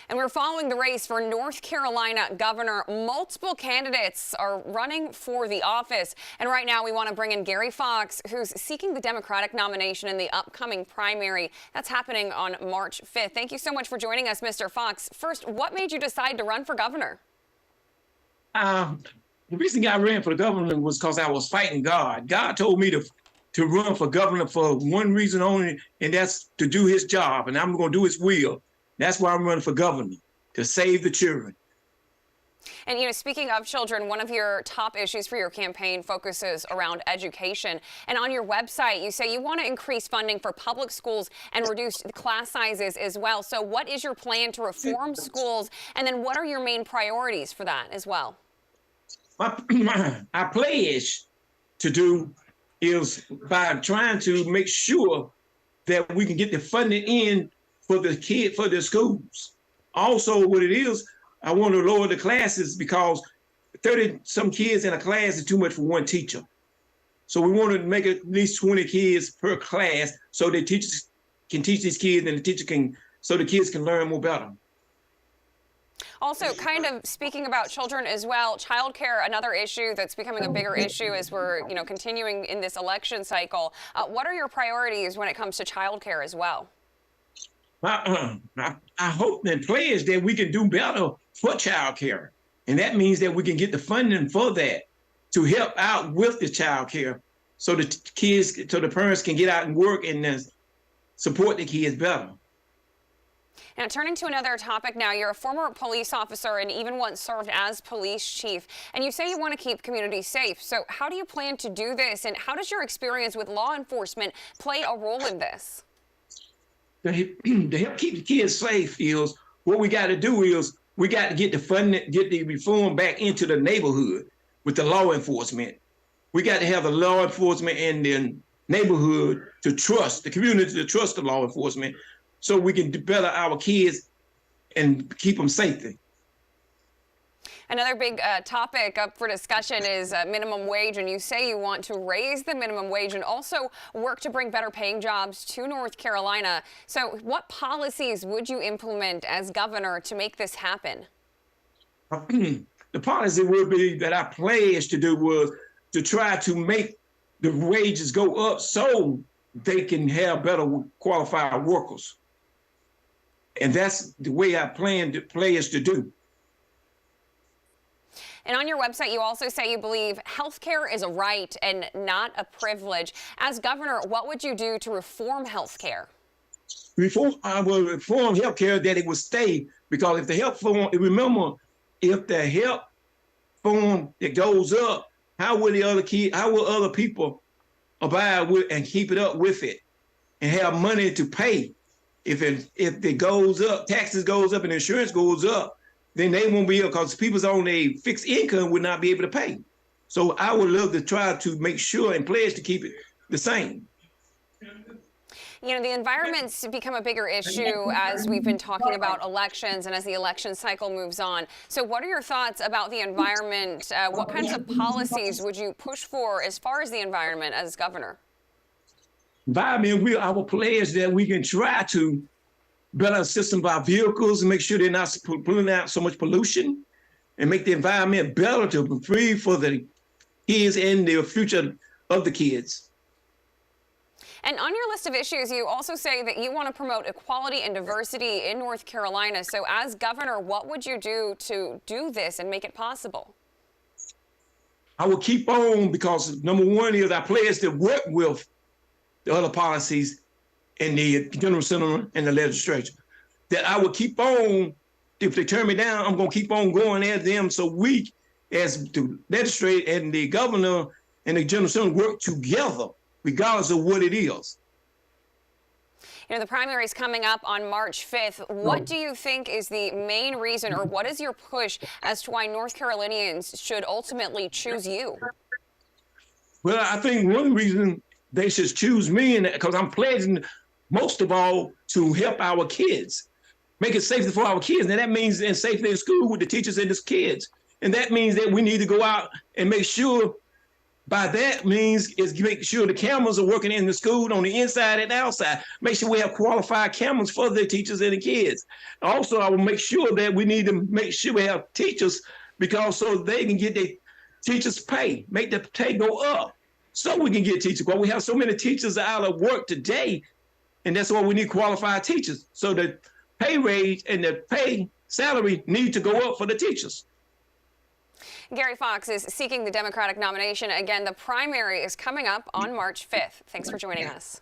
And we're following the race for North Carolina governor. Multiple candidates are running for the office. And right now we want to bring in Gary Foxx, who's seeking the Democratic nomination in the upcoming primary. That's happening on March 5th. Thank you so much for joining us, Mr. Foxx. First, what made you decide to run for governor? The reason I ran for the governor was because I was fighting God. God told me to run for governor for one reason only, and that's to do his job, and I'm going to do his will. That's why I'm running for governor, to save the children. And, speaking of children, one of your top issues for your campaign focuses around education. And on your website, you say you want to increase funding for public schools and reduce class sizes as well. So what is your plan to reform schools? And then what are your main priorities for that as well? My pledge to do is by trying to make sure that we can get the funding in for the schools. Also, what it is, I want to lower the classes because 30-some kids in a class is too much for one teacher. So we want to make at least 20 kids per class so the teachers can teach these kids and so the kids can learn more better. Also, kind of speaking about children as well, childcare, another issue that's becoming a bigger issue as we're, continuing in this election cycle. What are your priorities when it comes to childcare as well? I hope and pledge that we can do better for childcare. And that means that we can get the funding for that to help out with the childcare so the parents can get out and work and support the kids better. Now, turning to another topic now, you're a former police officer and even once served as police chief, and you say you want to keep communities safe. So how do you plan to do this, and how does your experience with law enforcement play a role in this? To help keep the kids safe is what we got to do is we got to get the funding, get the reform back into the neighborhood with the law enforcement. We got to have the law enforcement in the neighborhood to trust the community, to trust the law enforcement, so we can better our kids and keep them safe. Another big topic up for discussion is minimum wage, and you say you want to raise the minimum wage and also work to bring better paying jobs to North Carolina. So what policies would you implement as governor to make this happen? The policy would be that I pledged to do was to try to make the wages go up so they can have better qualified workers. And that's the way I plan to pledge to do. And on your website, you also say you believe health care is a right and not a privilege. As governor, what would you do to reform health care? I will reform health care that it would stay, because if the health form, remember, if the health form that goes up, how will other people abide with and keep it up with it and have money to pay? If it goes up, taxes goes up and insurance goes up, then they won't be able, because people's on a fixed income would not be able to pay. So I would love to try to make sure and pledge to keep it the same. The environment's become a bigger issue as we've been talking about elections and as the election cycle moves on. So what are your thoughts about the environment? What kinds of policies would you push for as far as the environment as governor? Environment, I will pledge that we can try to better system our vehicles and make sure they're not putting out so much pollution, and make the environment better to be free for the kids and the future of the kids. And on your list of issues, you also say that you want to promote equality and diversity in North Carolina. So as governor, what would you do to do this and make it possible? I will keep on, because number one is I pledge to work with the other policies in the General Assembly and the legislature, that I will keep on. If they turn me down, I'm going to keep on going at them, so we as the legislature and the governor and the General Assembly work together regardless of what it is. The primary is coming up on March 5th. What do you think is the main reason, or what is your push as to why North Carolinians should ultimately choose you? Well, I think one reason they should choose me, and because I'm pledging most of all to help our kids, make it safer for our kids. And that means in safety in school with the teachers and the kids. And that means that we need to go out and make sure By that means is make sure the cameras are working in the school on the inside and outside. Make sure we have qualified cameras for the teachers and the kids. Also, I will make sure that we need to make sure we have teachers because so they can get their teachers' pay, make the pay go up, so we can get teachers. Well, we have so many teachers out of work today, and that's why we need qualified teachers. So the pay raise and the pay salary need to go up for the teachers. Gary Foxx is seeking the Democratic nomination. Again, the primary is coming up on March 5th. Thanks for joining us.